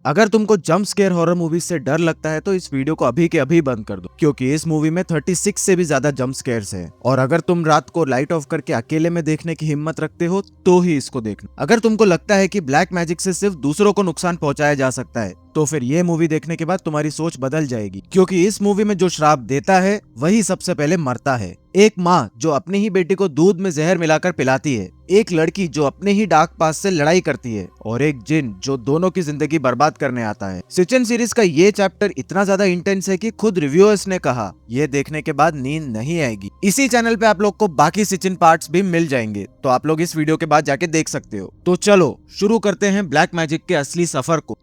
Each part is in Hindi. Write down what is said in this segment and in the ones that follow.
अगर तुमको जंप स्केयर हॉरर मूवी से डर लगता है तो इस वीडियो को अभी के अभी बंद कर दो, क्योंकि इस मूवी में 36 से भी ज्यादा जंप स्केयर्स है। और अगर तुम रात को लाइट ऑफ करके अकेले में देखने की हिम्मत रखते हो तो ही इसको देखना। अगर तुमको लगता है कि ब्लैक मैजिक से सिर्फ दूसरों को नुकसान पहुंचाया जा सकता है तो फिर ये मूवी देखने के बाद तुम्हारी सोच बदल जाएगी, क्योंकि इस मूवी में जो श्राप देता है वही सबसे पहले मरता है। एक माँ जो अपनी ही बेटी को दूध में जहर मिलाकर पिलाती है, एक लड़की जो अपने ही डार्क पास्ट से लड़ाई करती है, और एक जिन जो दोनों की जिंदगी बर्बाद करने आता है। सिचन सीरीज का ये चैप्टर इतना ज्यादा इंटेंस है कि खुद रिव्यूअर्स ने कहा ये देखने के बाद नींद नहीं आएगी। इसी चैनल पे आप लोग को बाकी सिचन पार्ट्स भी मिल जाएंगे, तो आप लोग इस वीडियो के बाद जाके देख सकते हो। तो चलो शुरू करते हैं ब्लैक मैजिक के असली सफर को।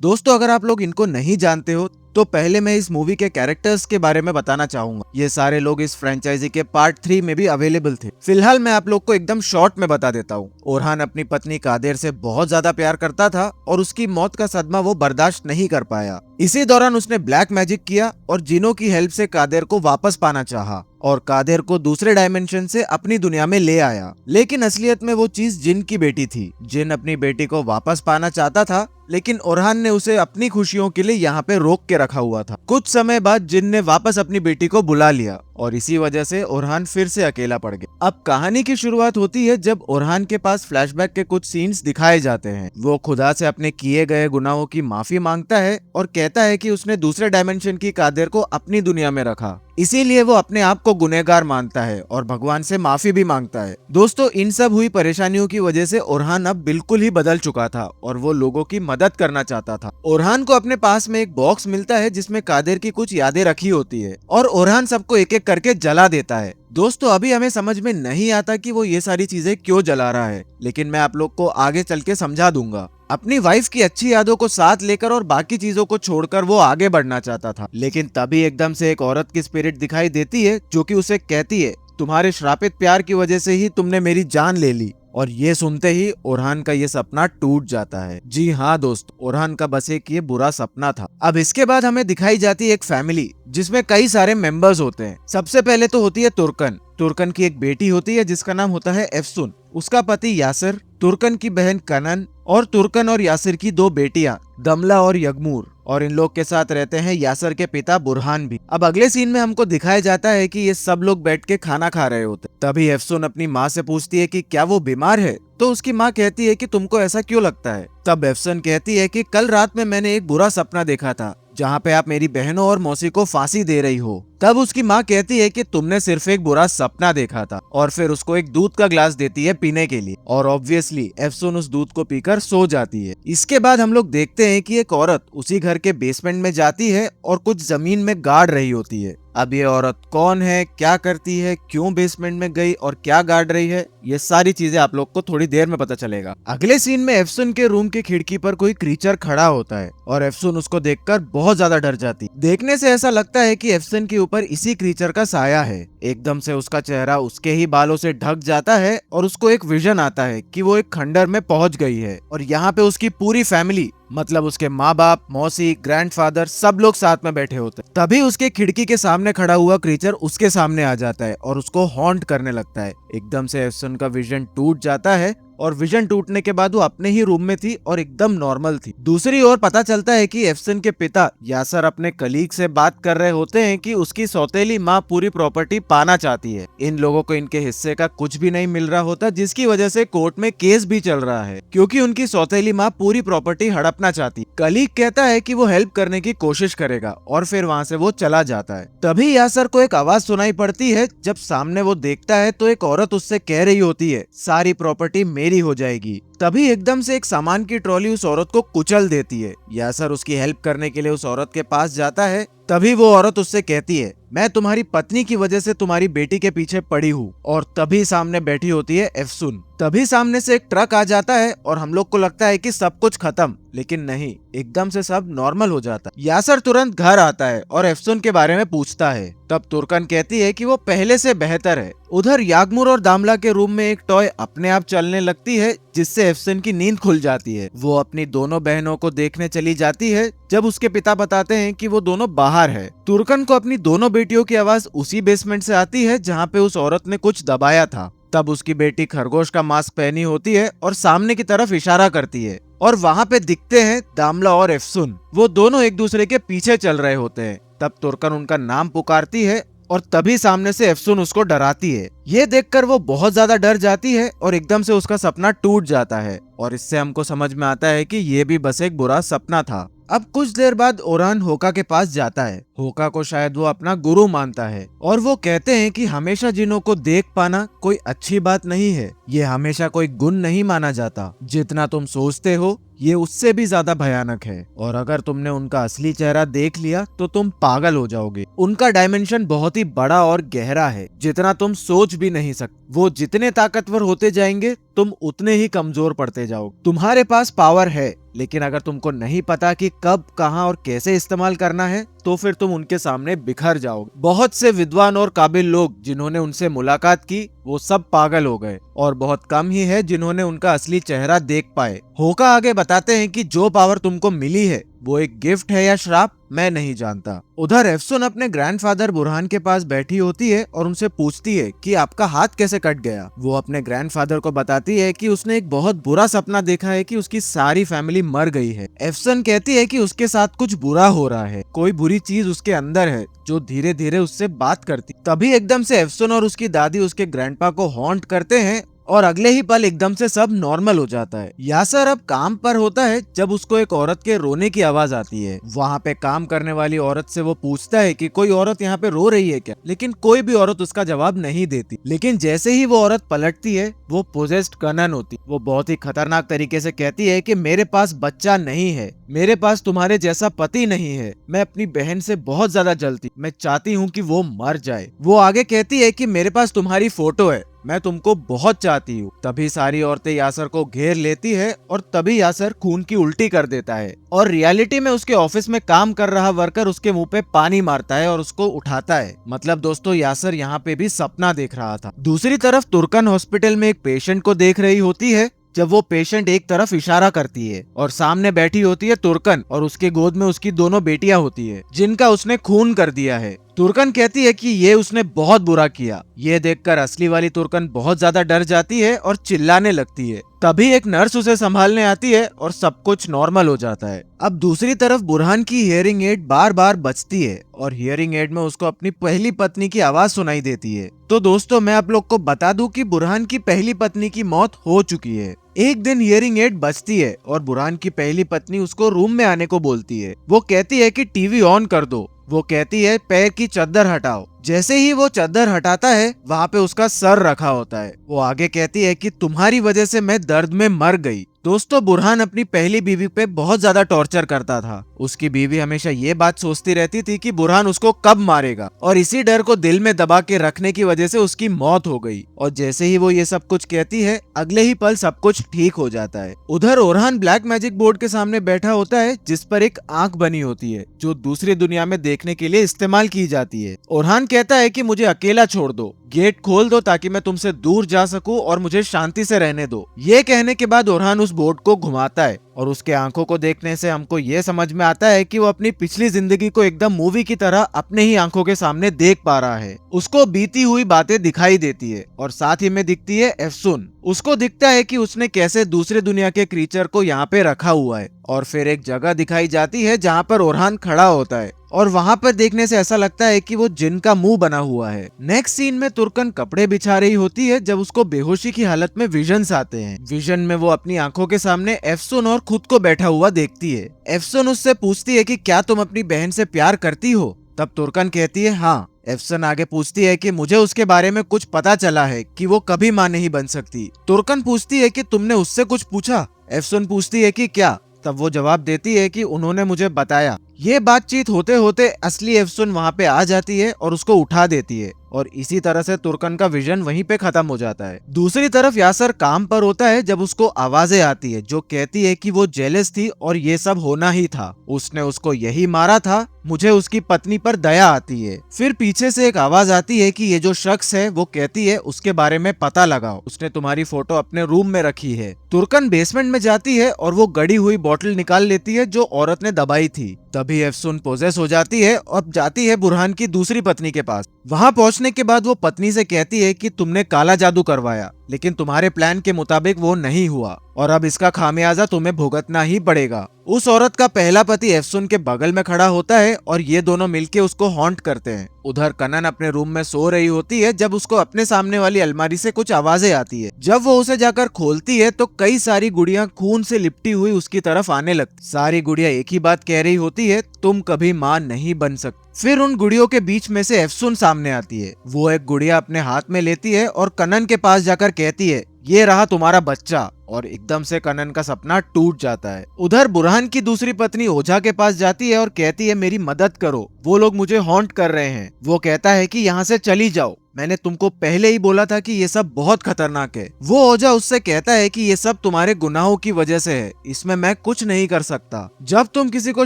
दोस्तों, अगर आप लोग इनको नहीं जानते हो तो पहले मैं इस मूवी के कैरेक्टर्स के बारे में बताना चाहूंगा। ये सारे लोग इस फ्रेंचाइजी के पार्ट 3 में भी अवेलेबल थे। फिलहाल मैं आप लोग को एकदम शॉर्ट में बता देता हूँ। ओरहान अपनी पत्नी कादेर से बहुत ज्यादा प्यार करता था और उसकी मौत का सदमा वो बर्दाश्त नहीं कर पाया। इसी दौरान उसने ब्लैक मैजिक किया और जिनों की हेल्प से कादेर को वापस पाना चाहा और कादेर को दूसरे डायमेंशन से अपनी दुनिया में ले आया। लेकिन असलियत में वो चीज जिन की बेटी थी। जिन अपनी बेटी को वापस पाना चाहता था, लेकिन ओरहान ने उसे अपनी खुशियों के लिए यहाँ पे रोक के रखा हुआ था। कुछ समय बाद जिन ने वापस अपनी बेटी को बुला लिया और इसी वजह से ओरहान फिर से अकेला पड़ गया। अब कहानी की शुरुआत होती है जब ओरहान के पास फ्लैशबैक के कुछ सीन्स दिखाए जाते हैं। वो खुदा से अपने किए गए गुनाहों की माफी मांगता है और कहता है कि उसने दूसरे डायमेंशन की कादेर को अपनी दुनिया में रखा, इसीलिए वो अपने आप को गुनहगार मानता है और भगवान से माफी भी मांगता है। दोस्तों, इन सब हुई परेशानियों की वजह से ओरहान अब बिल्कुल ही बदल चुका था और वो लोगों की मदद करना चाहता था। ओरहान को अपने पास में एक बॉक्स मिलता है जिसमें कादेर की कुछ यादें रखी होती है और ओरहान सबको एक एक करके जला देता है। दोस्तों, अभी हमें समझ में नहीं आता कि वो ये सारी चीजें क्यों जला रहा है, लेकिन मैं आप लोग को आगे चल के समझा दूंगा। अपनी वाइफ की अच्छी यादों को साथ लेकर और बाकी चीजों को छोड़कर वो आगे बढ़ना चाहता था। लेकिन तभी एकदम से एक औरत की स्पिरिट दिखाई देती है जो कि उसे कहती है, तुम्हारे श्रापित प्यार की वजह से ही तुमने मेरी जान ले ली। और ये सुनते ही ओरहान का ये सपना टूट जाता है। जी हाँ दोस्तों, ओरहान का बस एक ये बुरा सपना था। अब इसके बाद हमें दिखाई जाती है एक फैमिली जिसमें कई सारे मेंबर्स होते हैं। सबसे पहले तो होती है तुर्कन। तुर्कन की एक बेटी होती है जिसका नाम होता है एफसुन, उसका पति यासिर, तुर्कन की बहन कनन और तुर्कन और यासिर की दो बेटियां दमला और यगमूर, और इन लोग के साथ रहते हैं यासिर के पिता बुरहान भी। अब अगले सीन में हमको दिखाया जाता है कि ये सब लोग बैठ के खाना खा रहे होते। तभी एफसुन अपनी माँ से पूछती है कि क्या वो बीमार है, तो उसकी माँ कहती है कि तुमको ऐसा क्यों लगता है। तब एफसन कहती है कि कल रात में मैंने एक बुरा सपना देखा था जहाँ पे आप मेरी बहनों और मौसी को फांसी दे रही हो। तब उसकी माँ कहती है कि तुमने सिर्फ एक बुरा सपना देखा था, और फिर उसको एक दूध का ग्लास देती है पीने के लिए, और ऑब्वियसली एफसुन उस दूध को पीकर सो जाती है। इसके बाद हम लोग देखते हैं कि एक औरत उसी घर के बेसमेंट में जाती है और कुछ जमीन में गाड़ रही होती है। अब ये औरत कौन है, क्या करती है, क्यों बेसमेंट में गई और क्या गाड़ रही है, ये सारी चीजें आप लोग को थोड़ी देर में पता चलेगा। अगले सीन में एफसुन के रूम की खिड़की पर कोई क्रीचर खड़ा होता है और एफसुन उसको देखकर बहुत ज्यादा डर जाती। देखने से ऐसा लगता है कि एफसन के ऊपर इसी क्रीचर का साया है। एकदम से उसका चेहरा उसके ही बालों से ढक जाता है और उसको एक विजन आता है कि वो एक खंडर में पहुंच गई है और यहाँ पे उसकी पूरी फैमिली, मतलब उसके माँ बाप, मौसी, ग्रैंडफादर, सब लोग साथ में बैठे होते हैं। तभी उसके खिड़की के सामने खड़ा हुआ क्रीचर उसके सामने आ जाता है और उसको हॉन्ट करने लगता है। एकदम से एफसन का विजन टूट जाता है और विजन टूटने के बाद वो अपने ही रूम में थी और एकदम नॉर्मल थी। दूसरी ओर पता चलता है कि एफसन के पिता यासर अपने कलीग से बात कर रहे होते हैं कि उसकी सौतेली माँ पूरी प्रॉपर्टी पाना चाहती है। इन लोगों को इनके हिस्से का कुछ भी नहीं मिल रहा होता, जिसकी वजह से कोर्ट में केस भी चल रहा है क्योंकि उनकी सौतेली माँ पूरी प्रॉपर्टी हड़पना चाहती। कलीग कहता है कि वो हेल्प करने की कोशिश करेगा और फिर वहाँ से वो चला जाता है। तभी यासर को एक आवाज सुनाई पड़ती है। जब सामने वो देखता है तो एक औरत उससे कह रही होती है, सारी प्रॉपर्टी मेरी हो जाएगी। तभी एकदम से एक सामान की ट्रॉली उस औरत को कुचल देती है। यासर उसकी हेल्प करने के लिए उस औरत के पास जाता है। तभी वो औरत उससे कहती है, मैं तुम्हारी पत्नी की वजह से तुम्हारी बेटी के पीछे पड़ी हूँ। और तभी सामने बैठी होती है एफसुन। तभी सामने से एक ट्रक आ जाता है और हम लोग को लगता है कि सब कुछ खत्म, लेकिन नहीं, एकदम से सब नॉर्मल हो जाता है। यासर तुरंत घर आता है और एफसुन के बारे में पूछता है। तब तुर्कन कहती है कि वो पहले से बेहतर है। उधर यागमुर और दामला के रूम में एक टॉय अपने आप चलने लगती है जिससे एफसन की नींद खुल जाती है। वो अपनी दोनों बहनों को देखने चली जाती है जब उसके पिता बताते हैं कि वो दोनों बाहर है। तुर्कन को अपनी दोनों बेटियों की आवाज उसी बेसमेंट से आती है जहाँ पे उस औरत ने कुछ दबाया था। तब उसकी बेटी खरगोश का मास्क पहनी होती है और सामने की तरफ इशारा करती है और वहाँ पे दिखते हैं दामला और एफसुन। वो दोनों एक दूसरे के पीछे चल रहे होते हैं। तब तुर्कन उनका नाम पुकारती है और तभी सामने से एफसुन उसको डराती है। ये देखकर वो बहुत ज्यादा डर जाती है और एकदम से उसका सपना टूट जाता है और इससे हमको समझ में आता है कि ये भी बस एक बुरा सपना था। अब कुछ देर बाद ओरान होका के पास जाता है। होका को शायद वो अपना गुरु मानता है और वो कहते हैं कि हमेशा जिनों को देख पाना कोई अच्छी बात नहीं है। ये हमेशा कोई गुण नहीं माना जाता। जितना तुम सोचते हो ये उससे भी ज्यादा भयानक है और अगर तुमने उनका असली चेहरा देख लिया तो तुम पागल हो जाओगे। उनका डायमेंशन बहुत ही बड़ा और गहरा है, जितना तुम सोच भी नहीं सकते। वो जितने ताकतवर होते जाएंगे तुम उतने ही कमजोर पड़ते जाओगे। तुम्हारे पास पावर है, लेकिन अगर तुमको नहीं पता कि कब, कहां और कैसे इस्तेमाल करना है तो फिर तुम उनके सामने बिखर जाओगे। बहुत से विद्वान और काबिल लोग जिन्होंने उनसे मुलाकात की वो सब पागल हो गए और बहुत कम ही है जिन्होंने उनका असली चेहरा देख पाए। होका आगे बताते हैं कि जो पावर तुमको मिली है वो एक गिफ्ट है या श्राप, मैं नहीं जानता। उधर एफसुन अपने ग्रैंडफादर बुरहान के पास बैठी होती है और उनसे पूछती है कि आपका हाथ कैसे कट गया। वो अपने ग्रैंडफादर को बताती है कि उसने एक बहुत बुरा सपना देखा है कि उसकी सारी फैमिली मर गई है। एफसन कहती है कि उसके साथ कुछ बुरा हो रहा है, कोई बुरी चीज उसके अंदर है जो धीरे धीरे उससे बात करती। तभी एकदम से एफसन और उसकी दादी उसके ग्रैंडपा को हॉन्ट करते हैं और अगले ही पल एकदम से सब नॉर्मल हो जाता है। यासर अब काम पर होता है जब उसको एक औरत के रोने की आवाज आती है। वहाँ पे काम करने वाली औरत से वो पूछता है कि कोई औरत यहाँ पे रो रही है क्या, लेकिन कोई भी औरत उसका जवाब नहीं देती। लेकिन जैसे ही वो औरत पलटती है वो पोजेस्ड कनन होती। वो बहुत ही खतरनाक तरीके से कहती है कि मेरे पास बच्चा नहीं है, मेरे पास तुम्हारे जैसा पति नहीं है, मैं अपनी बहन से बहुत ज्यादा जलती, मैं चाहती हूँ कि वो मर जाए। वो आगे कहती है कि मेरे पास तुम्हारी फोटो है, मैं तुमको बहुत चाहती हूँ। तभी सारी औरतें यासर को घेर लेती है और तभी यासर खून की उल्टी कर देता है और रियलिटी में उसके ऑफिस में काम कर रहा वर्कर उसके मुंह पे पानी मारता है और उसको उठाता है। मतलब दोस्तों यासर यहाँ पे भी सपना देख रहा था। दूसरी तरफ तुर्कन हॉस्पिटल में एक पेशेंट को देख रही होती है जब वो पेशेंट एक तरफ इशारा करती है और सामने बैठी होती है तुर्कन और उसके गोद में उसकी दोनों बेटियां होती है जिनका उसने खून कर दिया है। तुर्कन कहती है कि ये उसने बहुत बुरा किया। ये देखकर असली वाली तुर्कन बहुत ज्यादा डर जाती है और चिल्लाने लगती है। तभी एक नर्स उसे संभालने आती है और सब कुछ नॉर्मल हो जाता है। अब दूसरी तरफ बुरहान की हियरिंग एड बार बार बजती है और हियरिंग एड में उसको अपनी पहली पत्नी की आवाज सुनाई देती है। तो दोस्तों मैं आप लोग को बता दूं कि बुरहान की पहली पत्नी की मौत हो चुकी है। एक दिन हियरिंग एड बजती है और बुरहान की पहली पत्नी उसको रूम में आने को बोलती है। वो कहती है कि टीवी ऑन कर दो। वो कहती है पैर की चद्दर हटाओ। जैसे ही वो चद्दर हटाता है वहाँ पे उसका सर रखा होता है। वो आगे कहती है कि तुम्हारी वजह से मैं दर्द में मर गई। दोस्तों बुरहान अपनी पहली बीवी पे बहुत ज्यादा टॉर्चर करता था। उसकी बीवी हमेशा ये बात सोचती रहती थी कि बुरहान उसको कब मारेगा और इसी डर को दिल में दबा के रखने की वजह से उसकी मौत हो गई। और जैसे ही वो ये सब कुछ कहती है अगले ही पल सब कुछ ठीक हो जाता है। उधर ओरहान ब्लैक मैजिक बोर्ड के सामने बैठा होता है जिस पर एक आंख बनी होती है जो दूसरी दुनिया में देखने के लिए इस्तेमाल की जाती है। ओरहान कहता है कि मुझे अकेला छोड़ दो, गेट खोल दो ताकि मैं तुमसे दूर जा सकूं और मुझे शांति से रहने दो। ये कहने के बाद ओरहान उस बोर्ड को घुमाता है और उसके आंखों को देखने से हमको ये समझ में आता है कि वो अपनी पिछली जिंदगी को एकदम मूवी की तरह अपने ही आंखों के सामने देख पा रहा है। उसको बीती हुई बातें दिखाई देती है और साथ ही में दिखती है एफसुन। उसको दिखता है कि उसने कैसे दूसरे दुनिया के क्रीचर को यहाँ पे रखा हुआ है और फिर एक जगह दिखाई जाती है जहाँ पर ओरहान खड़ा होता है और वहाँ पर देखने से ऐसा लगता है कि वो जिन का मुंह बना हुआ है। नेक्स्ट सीन में तुर्कन कपड़े बिछा रही होती है जब उसको बेहोशी की हालत में विजन्स आते हैं। विजन में वो अपनी आंखों के सामने एफसुन और खुद को बैठा हुआ देखती है। एफसुन उससे पूछती है कि क्या तुम अपनी बहन से प्यार करती हो? तब तुर्कन कहती है हाँ। एफसन आगे पूछती है कि मुझे उसके बारे में कुछ पता चला है कि वो कभी मां नहीं बन सकती। तुर्कन पूछती है कि तुमने उससे कुछ पूछा? एफसन पूछती है कि क्या? तब वो जवाब देती है कि उन्होंने मुझे बताया। ये बातचीत होते होते असली एफसुन वहाँ पे आ जाती है और उसको उठा देती है और इसी तरह से तुर्कन का विजन वहीं पे खत्म हो जाता है। दूसरी तरफ यासर काम पर होता है जब उसको आवाजें आती है जो कहती है कि वो जेलस थी और ये सब होना ही था, उसने उसको यही मारा था, मुझे उसकी पत्नी पर दया आती है। फिर पीछे से एक आवाज आती है कि ये जो शख्स है वो कहती है उसके बारे में पता लगाओ, उसने तुम्हारी फोटो अपने रूम में रखी है। तुर्कन बेसमेंट में जाती है और वो गड़ी हुई बोतल निकाल लेती है जो औरत ने दबाई थी। तभी एफसुन पोजेस हो जाती है और जाती है बुरहान की दूसरी पत्नी के पास। वहां पहुंचने के बाद वो पत्नी से कहती है कि तुमने काला जादू करवाया, लेकिन तुम्हारे प्लान के मुताबिक वो नहीं हुआ और अब इसका खामियाजा तुम्हें भुगतना ही पड़ेगा। उस औरत का पहला पति एफसुन के बगल में खड़ा होता है और ये दोनों मिलके उसको हॉन्ट करते हैं। उधर कनन अपने रूम में सो रही होती है जब उसको अपने सामने वाली अलमारी से कुछ आवाजें आती है। जब वो उसे जाकर खोलती है तो कई सारी गुड़ियां खून से लिपटी हुई उसकी तरफ आने लगती। सारी गुड़ियां एक ही बात कह रही होती है, तुम कभी मां नहीं बन सकती। फिर उन गुड़ियों के बीच में से एफसुन सामने आती है। वो एक गुड़िया अपने हाथ में लेती है और कनन के पास जाकर कहती है, ये रहा तुम्हारा बच्चा, और एकदम से कनन का सपना टूट जाता है। उधर बुरहान की दूसरी पत्नी ओझा के पास जाती है और कहती है, मेरी मदद करो, वो लोग मुझे हॉन्ट कर रहे हैं। वो कहता है कि यहाँ से चली जाओ, मैंने तुमको पहले ही बोला था कि ये सब बहुत खतरनाक है। वो ओझा उससे कहता है कि ये सब तुम्हारे गुनाहों की वजह से है, इसमें मैं कुछ नहीं कर सकता। जब तुम किसी को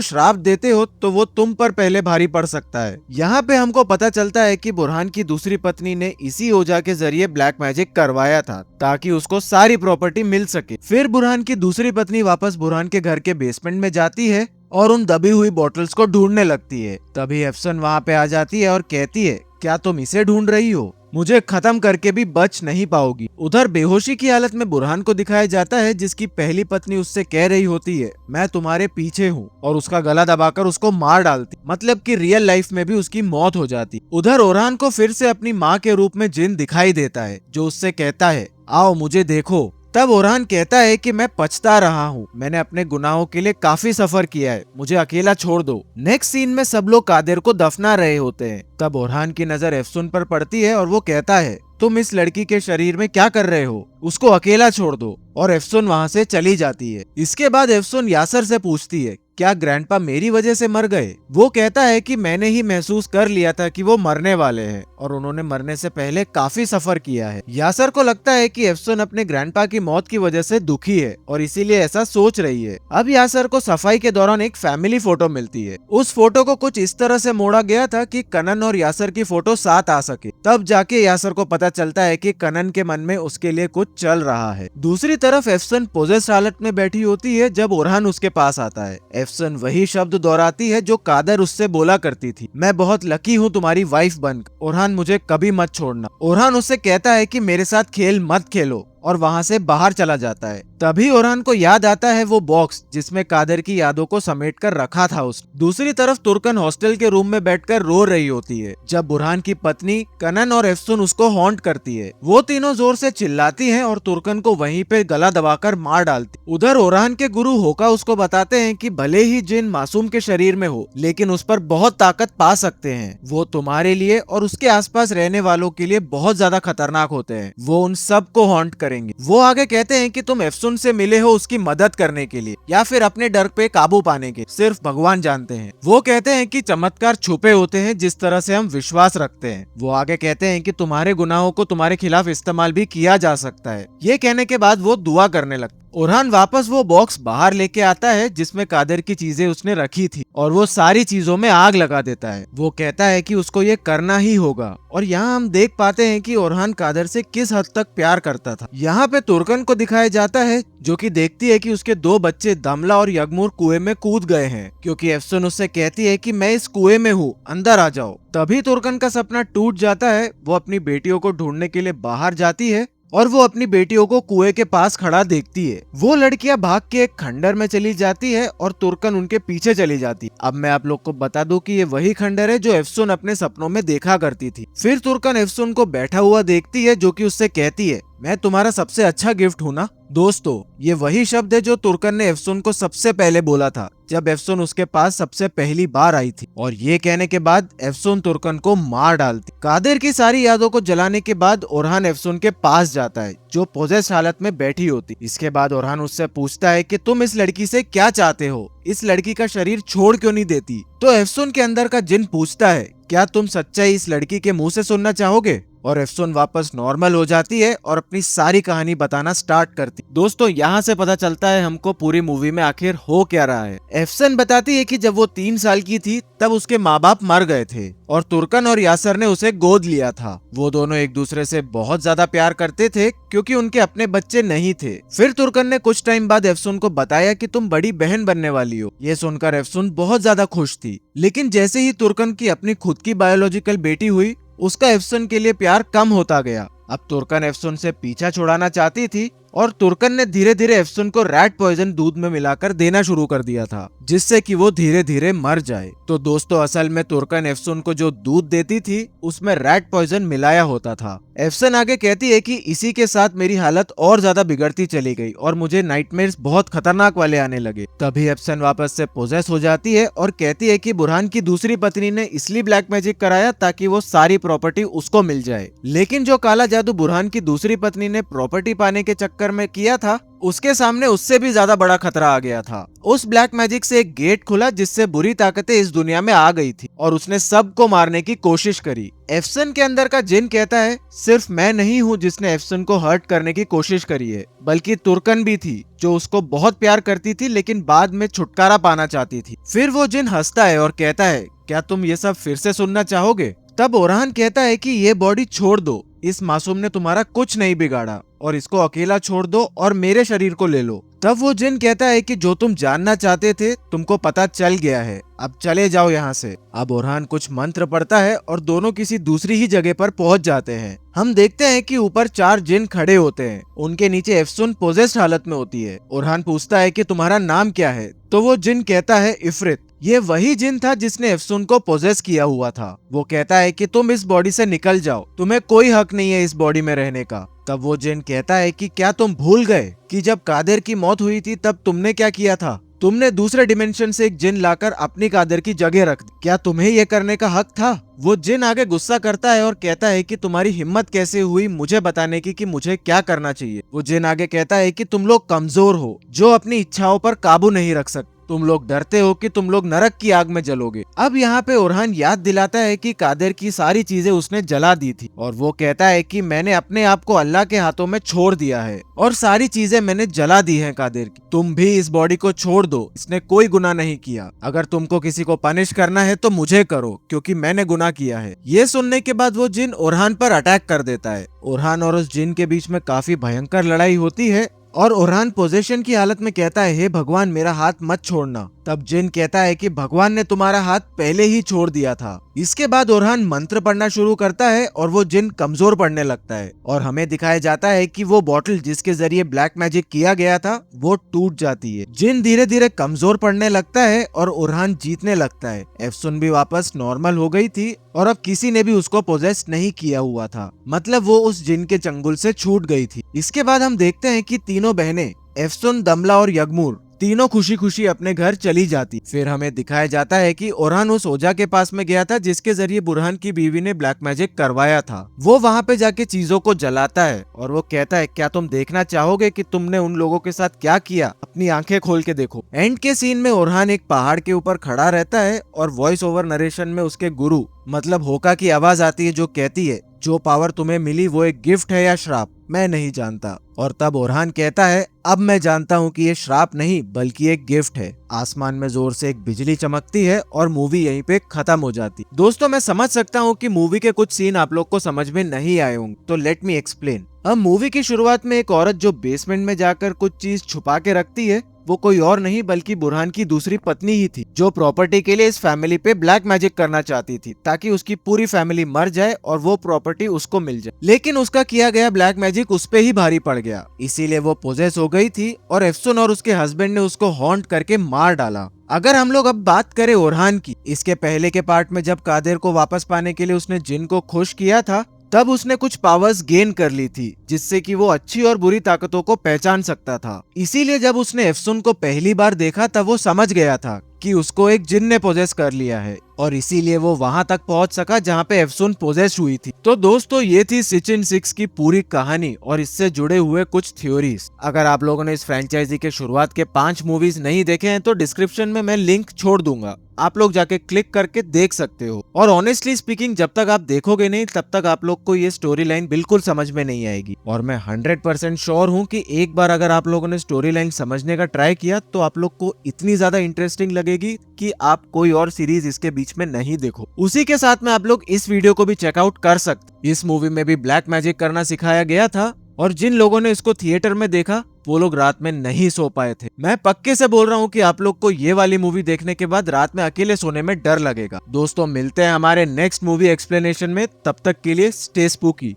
श्राप देते हो तो वो तुम पर पहले भारी पड़ सकता है। यहाँ पे हमको पता चलता है कि बुरहान की दूसरी पत्नी ने इसी ओझा के जरिए ब्लैक मैजिक करवाया था ताकि उसको सारी प्रॉपर्टी मिल सके। फिर बुरहान की दूसरी पत्नी वापस बुरहान के घर के बेसमेंट में जाती है और उन दबी हुई बॉटल्स को ढूंढने लगती है। तभी एफसन वहाँ पे आ जाती है और कहती है, क्या तुम इसे ढूंढ रही हो? मुझे खत्म करके भी बच नहीं पाओगी। उधर बेहोशी की हालत में बुरहान को दिखाया जाता है जिसकी पहली पत्नी उससे कह रही होती है, मैं तुम्हारे पीछे हूँ, और उसका गला दबाकर उसको मार डालती, मतलब कि रियल लाइफ में भी उसकी मौत हो जाती। उधर ओरहान को फिर से अपनी माँ के रूप में जिन दिखाई देता है जो उससे कहता है, आओ मुझे देखो। तब ओरहान कहता है कि मैं पछता रहा हूँ, मैंने अपने गुनाहों के लिए काफी सफर किया है, मुझे अकेला छोड़ दो। नेक्स्ट सीन में सब लोग कादिर को दफना रहे होते हैं। तब ओरहान की नजर एफसुन पर पड़ती है और वो कहता है, तुम इस लड़की के शरीर में क्या कर रहे हो, उसको अकेला छोड़ दो। और एफसुन वहाँ से चली जाती है। इसके बाद एफसुन यासर से पूछती है, क्या ग्रैंडपा मेरी वजह से मर गए? वो कहता है कि मैंने ही महसूस कर लिया था कि वो मरने वाले हैं और उन्होंने मरने से पहले काफी सफर किया है। यासर को लगता है कि एफसुन अपने ग्रैंडपा की मौत की वजह से दुखी है और इसीलिए ऐसा सोच रही है। अब यासर को सफाई के दौरान एक फैमिली फोटो मिलती है। उस फोटो को कुछ इस तरह से मोड़ा गया था कि कनन और यासर की फोटो साथ आ सके। तब जाके यासर को पता चलता है कि कनन के मन में उसके लिए कुछ चल रहा है। दूसरी तरफ एफसन पोजेस्ड हालत में बैठी होती है जब ओरहान उसके पास आता है। एफसन वही शब्द दोहराती है जो कादर उससे बोला करती थी, मैं बहुत लकी हूँ तुम्हारी वाइफ बनकर, ओरहान मुझे कभी मत छोड़ना। ओरहान उससे कहता है कि मेरे साथ खेल मत खेलो और वहाँ से बाहर चला जाता है। तभी ओरहान को याद आता है वो बॉक्स जिसमें कादर की यादों को समेट कर रखा था उसने। दूसरी तरफ तुर्कन हॉस्टल के रूम में बैठकर रो रही होती है जब बुरहान की पत्नी कनन और एफसुन उसको हॉन्ट करती है। वो तीनों जोर से चिल्लाती हैं और तुर्कन को वहीं पे गला दबाकर मार डालती। उधर ओरहान के गुरु होका उसको बताते हैं कि भले ही जिन मासूम के शरीर में हो, लेकिन उस पर बहुत ताकत पा सकते हैं। वो तुम्हारे लिए और उसके आसपास रहने वालों के लिए बहुत ज्यादा खतरनाक होते हैं। वो उन सब को हॉन्ट करेंगे। वो आगे कहते हैं कि तुम एफसुन से मिले हो उसकी मदद करने के लिए या फिर अपने डर पे काबू पाने के, सिर्फ भगवान जानते हैं। वो कहते हैं कि चमत्कार छुपे होते हैं जिस तरह से हम विश्वास रखते हैं। वो आगे कहते हैं कि तुम्हारे गुनाहों को तुम्हारे खिलाफ इस्तेमाल भी किया जा सकता है। ये कहने के बाद वो दुआ करने लगता। ओरहान वापस वो बॉक्स बाहर लेके आता है जिसमें कादर की चीजें उसने रखी थी और वो सारी चीजों में आग लगा देता है। वो कहता है कि उसको ये करना ही होगा और यहाँ हम देख पाते हैं कि ओरहान कादर से किस हद तक प्यार करता था। यहाँ पे तुर्कन को दिखाया जाता है जो कि देखती है कि उसके दो बच्चे दमला और यगमूर कुएं में कूद गए हैं, क्योंकि एफसन उससे कहती है कि मैं इस कुएं में हूँ, अंदर आ जाओ। तभी तुर्कन का सपना टूट जाता है। वो अपनी बेटियों को ढूंढने के लिए बाहर जाती है और वो अपनी बेटियों को कुएं के पास खड़ा देखती है। वो लड़कियां भाग के एक खंडर में चली जाती है और तुर्कन उनके पीछे चली जाती है। अब मैं आप लोग को बता दूं कि ये वही खंडर है जो एफसुन अपने सपनों में देखा करती थी। फिर तुर्कन एफसुन को बैठा हुआ देखती है जो कि उससे कहती है, मैं तुम्हारा सबसे अच्छा गिफ्ट हूँ ना। दोस्तों, ये वही शब्द है जो तुर्कन ने एफसुन को सबसे पहले बोला था जब एफसुन उसके पास सबसे पहली बार आई थी। और ये कहने के बाद एफसुन तुर्कन को मार डालती। कादिर की सारी यादों को जलाने के बाद ओरहान एफसुन के पास जाता है जो पोजेस्ड हालत में बैठी होती। इसके बाद ओरहान उससे पूछता है कि तुम इस लड़की से क्या चाहते हो, इस लड़की का शरीर छोड़ क्यों नहीं देती? तो एफसुन के अंदर का जिन पूछता है, क्या तुम सच्चाई इस लड़की के मुंह से सुनना चाहोगे? और एफसुन वापस नॉर्मल हो जाती है और अपनी सारी कहानी बताना स्टार्ट करती। दोस्तों यहाँ से पता चलता है हमको पूरी मूवी में आखिर हो क्या रहा है। एफसन बताती है कि जब वो 3 साल की थी तब उसके माँ बाप मर गए थे और तुर्कन और यासर ने उसे गोद लिया था। वो दोनों एक दूसरे से बहुत ज्यादा प्यार करते थे क्योंकि उनके अपने बच्चे नहीं थे। फिर तुर्कन ने कुछ टाइम बाद एफसुन को बताया कि तुम बड़ी बहन बनने वाली हो। ये सुनकर एफसुन बहुत ज्यादा खुश थी, लेकिन जैसे ही तुर्कन की अपनी खुद की बायोलॉजिकल बेटी हुई उसका एफसन के लिए प्यार कम होता गया। अब तुर्कन एफसन से पीछा छुड़ाना चाहती थी और तुर्कन ने धीरे धीरे एफसन को रैट पॉइजन दूध में मिलाकर देना शुरू कर दिया था, जिससे कि वो धीरे धीरे मर जाए। तो दोस्तों असल में तुर्कन एफसन को जो दूध देती थी उसमें रैट पॉइजन मिलाया होता था। एफसन आगे कहती है कि इसी के साथ मेरी हालत और ज्यादा बिगड़ती चली गई और मुझे नाइटमेयर्स बहुत खतरनाक वाले आने लगे। तभी एफसन वापस से पोजेस हो जाती है और कहती है कि बुरहान की दूसरी पत्नी ने इसलिए ब्लैक मैजिक कराया ताकि वो सारी प्रॉपर्टी उसको मिल जाए। लेकिन जो काला जादू बुरहान की दूसरी पत्नी ने प्रॉपर्टी पाने के चक्कर में किया था उसके सामने उससे भी ज्यादा बड़ा खतरा आ गया था। उस ब्लैक मैजिक से एक गेट खुला जिससे बुरी ताकतें इस दुनिया में आ गई थी और उसने सबको मारने की कोशिश करी। एफसन के अंदर का जिन कहता है सिर्फ मैं नहीं हूँ जिसने एफसन को हर्ट करने की कोशिश करी है, बल्कि तुर्कन भी थी जो उसको बहुत प्यार करती थी लेकिन बाद में छुटकारा पाना चाहती थी। फिर वो जिन हंसता है और कहता है क्या तुम ये सब फिर से सुनना चाहोगे? तब ओरहान कहता है कि ये बॉडी छोड़ दो, इस मासूम ने तुम्हारा कुछ नहीं बिगाड़ा और इसको अकेला छोड़ दो और मेरे शरीर को ले लो। तब वो जिन कहता है कि जो तुम जानना चाहते थे तुमको पता चल गया है, अब चले जाओ यहाँ से। अब ओरहान कुछ मंत्र पढ़ता है और दोनों किसी दूसरी ही जगह पर पहुंच जाते हैं। हम देखते हैं कि ऊपर 4 जिन खड़े होते हैं, उनके नीचे एफसुन पोजेस्ड हालत में होती है। ओरहान पूछता है कि तुम्हारा नाम क्या है? तो वो जिन कहता है इफ्रित। ये वही जिन था जिसने एफसुन को पोजेस किया हुआ था। वो कहता है कि तुम इस बॉडी से निकल जाओ, तुम्हें कोई हक नहीं है इस बॉडी में रहने का। तब वो जिन कहता है कि क्या तुम भूल गए कि जब कादिर की मौत हुई थी तब तुमने क्या किया था? तुमने दूसरे डिमेंशन से एक जिन लाकर अपनी कादिर की जगह रख दी। क्या तुम्हें ये करने का हक था? वो जिन आगे गुस्सा करता है और कहता है कि तुम्हारी हिम्मत कैसे हुई मुझे बताने की कि मुझे क्या करना चाहिए। वो जिन आगे कहता है कि तुम लोग कमजोर हो जो अपनी इच्छाओं पर काबू नहीं रख सकते। तुम लोग डरते हो कि तुम लोग नरक की आग में जलोगे। अब यहाँ पे ओरहान याद दिलाता है कि कादिर की सारी चीजें उसने जला दी थी और वो कहता है कि मैंने अपने आप को अल्लाह के हाथों में छोड़ दिया है और सारी चीजें मैंने जला दी हैं कादिर की। तुम भी इस बॉडी को छोड़ दो, इसने कोई गुनाह नहीं किया। अगर तुमको किसी को पनिश करना है तो मुझे करो क्योंकि मैंने गुनाह किया है। ये सुनने के बाद वो जिन ओरहान पर अटैक कर देता है। ओरहान और उस जिन के बीच में काफी भयंकर लड़ाई होती है और ओरहान पोजेशन की हालत में कहता है हे भगवान मेरा हाथ मत छोड़ना। तब जिन कहता है कि भगवान ने तुम्हारा हाथ पहले ही छोड़ दिया था। इसके बाद ओरहान मंत्र पढ़ना शुरू करता है और वो जिन कमजोर पड़ने लगता है और हमें दिखाया जाता है कि वो बोतल जिसके जरिए ब्लैक मैजिक किया गया था वो टूट जाती है। जिन धीरे धीरे कमजोर पड़ने लगता है और ओरहान जीतने लगता है। एफसुन भी वापस नॉर्मल हो गई थी और अब किसी ने भी उसको पोजेस नहीं किया हुआ था, मतलब वो उस जिन के चंगुल से छूट गई थी। इसके बाद हम देखते हैं कि तीनों बहनें एफसुन, दमला और यगमूर तीनों खुशी खुशी अपने घर चली जाती। फिर हमें दिखाया जाता है कि ओरहान उस ओझा के पास में गया था जिसके जरिए बुरहान की बीवी ने ब्लैक मैजिक करवाया था। वो वहाँ पे जाके चीजों को जलाता है और वो कहता है क्या तुम देखना चाहोगे कि तुमने उन लोगों के साथ क्या किया? अपनी आंखें खोल के देखो। एंड के सीन में ओरहान एक पहाड़ के ऊपर खड़ा रहता है और वॉइस ओवर नरेशन में उसके गुरु मतलब होका की आवाज आती है जो कहती है जो पावर तुम्हें मिली वो एक गिफ्ट है या श्राप, मैं नहीं जानता। और तब ओरहान कहता है अब मैं जानता हूँ कि ये श्राप नहीं बल्कि एक गिफ्ट है। आसमान में जोर से एक बिजली चमकती है और मूवी यहीं पे खत्म हो जाती। दोस्तों मैं समझ सकता हूँ कि मूवी के कुछ सीन आप लोग को समझ में नहीं आए होंगे, तो लेट मी एक्सप्लेन। अब मूवी की शुरुआत में एक औरत जो बेसमेंट में जाकर कुछ चीज छुपा के रखती है वो कोई और नहीं बल्कि बुरहान की दूसरी पत्नी ही थी जो प्रॉपर्टी के लिए इस फैमिली पे ब्लैक मैजिक करना चाहती थी ताकि उसकी पूरी फैमिली मर जाए और वो प्रॉपर्टी उसको मिल जाए। लेकिन उसका किया गया ब्लैक मैजिक उस पे ही भारी पड़ गया, इसीलिए वो पोजेस हो गई थी और एफसुन और उसके हस्बैंड ने उसको हॉन्ट करके मार डाला। अगर हम लोग अब बात करें ओरहान की, इसके पहले के पार्ट में जब कादिर को वापस पाने के लिए उसने जिन को खुश किया था तब उसने कुछ पावर्स गेन कर ली थी जिससे कि वो अच्छी और बुरी ताकतों को पहचान सकता था। इसीलिए जब उसने एफसुन को पहली बार देखा तब वो समझ गया था कि उसको एक जिन ने पोजेस कर लिया है और इसीलिए वो वहां तक पहुंच सका जहां पे एफसून पोजेस हुई थी। तो दोस्तों ये थी सिचिन 6 की पूरी कहानी और इससे जुड़े हुए कुछ थ्योरीज। अगर आप लोगों ने इस फ्रेंचाइजी के शुरुआत के 5 मूवीज नहीं देखे हैं तो डिस्क्रिप्शन में मैं लिंक छोड़ दूंगा, आप लोग जाके क्लिक करके देख सकते हो। और ऑनेस्टली स्पीकिंग जब तक आप देखोगे नहीं तब तक आप लोग को ये स्टोरी लाइन बिल्कुल समझ में नहीं आएगी। और मैं 100% श्योर हूँ कि एक बार अगर आप लोगों ने स्टोरी लाइन समझने का ट्राई किया तो आप लोग को इतनी ज्यादा इंटरेस्टिंग लगेगी कि आप कोई और सीरीज इसके बीच में नहीं देखो। उसी के साथ में आप लोग इस वीडियो को भी चेकआउट कर सकते। इस मूवी में भी ब्लैक मैजिक करना सिखाया गया था और जिन लोगों ने इसको थिएटर में देखा वो लोग रात में नहीं सो पाए थे। मैं पक्के से बोल रहा हूँ कि आप लोग को ये वाली मूवी देखने के बाद रात में अकेले सोने में डर लगेगा। दोस्तों मिलते हैं हमारे नेक्स्ट मूवी एक्सप्लेनेशन में, तब तक के लिए स्टे स्पूकी।